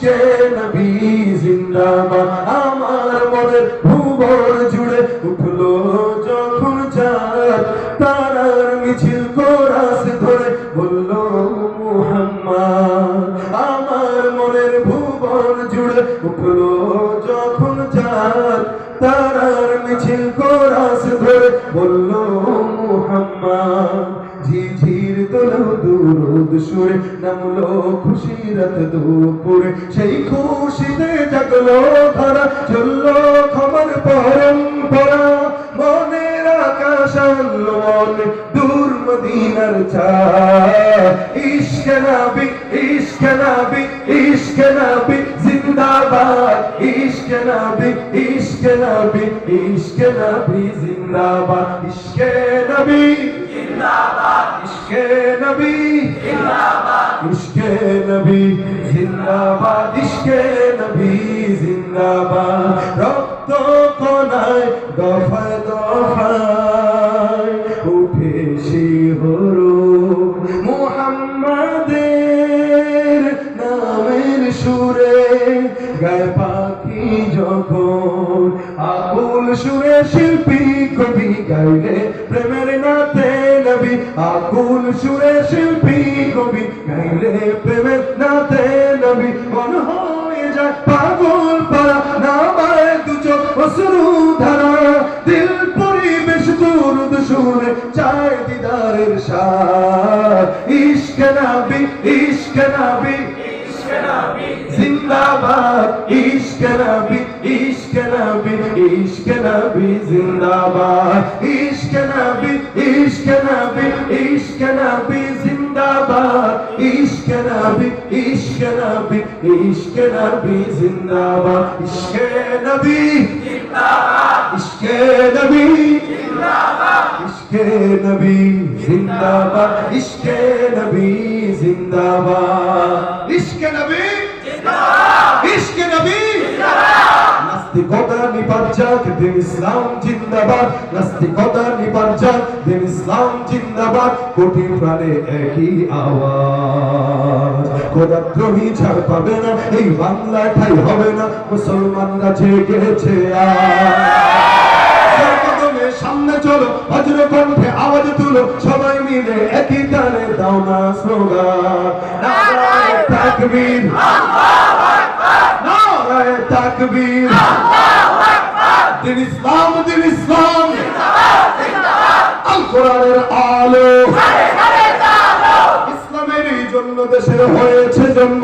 ইশকে নবী জিন্দাবাদ। আমার মনের ভুবন জুড়ে উঠলো যখন চাঁদ, তারার মিছিল কোরাস ধরে বলল মুহাম্মদ। আমার মনের ভুবন জুড়ে উঠলো যখন চাঁদ, তারার মিছিল কোরাস ধরে বলল মুহাম্মদ। ঝিঝির দোলো দুরুদ সুরে নামলো খুশিরাত দুপুরে, সেই খুশিতে জাগলো ধারা, চললো খবর পরম্পরা। মনের আকাশ আনলো মনে দূর মদিনার চাঁদ। ইশকে নবী ইশকে নবী ইশকে নবী জিন্দাবাদ। ইশকে নবী ইশকে নবী ইশকে নবী জিন্দাবাদ। ইশকে নবী জিন্দাবাদ। ইশকে নবী জিন্দাবাদ। ইশকে নবী জিন্দাবাদ। ইশকে নবী জিন্দাবাদ। রক্ত কণায় দফায় দফায় উঠে শিহরণ, মুহাম্মাদের নামের সুরে গায় পাখি যখন। আকুল সুরে শিল্পী কবি গাইলে প্রেমের নাতে নবী। আকুল সুরে শিল্পী কবি গাইলে প্রেমের নাতে নবী। মন হয়ে যায় পাগল পারা, নামায় দু চোখ অশ্রু ধারা। দিল পরিবেশ দুরুদ সুরে চায় দিদারের স্বাদ। ইশকে নবী ইশকে নবী ইশকে নবী জিন্দাবাদ। ইশকে নবী ইশকে নবী ইশকে নবী জিন্দাবাদ। ইশকে নবী ইশকে নবী ইশকে নবী জিন্দাবাদ। ইশকে নবী ইশকে নবী ইশকে নবী জিন্দাবাদ। ইশকে নবী জিন্দাবাদ। ইশকে নবী জিন্দাবাদ। ইশকে নবী জিন্দাবাদ। ইশকে নবী জিন্দাবাদ। ইশকে নবী জিন্দাবাদ। ইশকে নবী জিন্দাবাদ। নাস্তিকতা নিপাত যাক, দিন ইসলাম জিন্দাবাদ। নাস্তিকতা নিপাত যাক, দিন ইসলাম জিন্দাবাদ। কোটি প্রাণে একই আওয়াজ, খোদাদ্রোহী ছাড় পাবে না, এই বাংলায় ঠাই হবে না। মুসলমানরা জেগেছে সামনে চলো, বজ্র কণ্ঠে আওয়াজ তুলো, সবাই মিলে একই তালে দাও না স্লোগান। নারায়ে তাকবীর, নারায়ে তাকবীর, দিন ইসলাম দিন ইসলাম, আল কোরআনের আলো, ইসলামের জন্য দেশের হয়েছে জন্ম।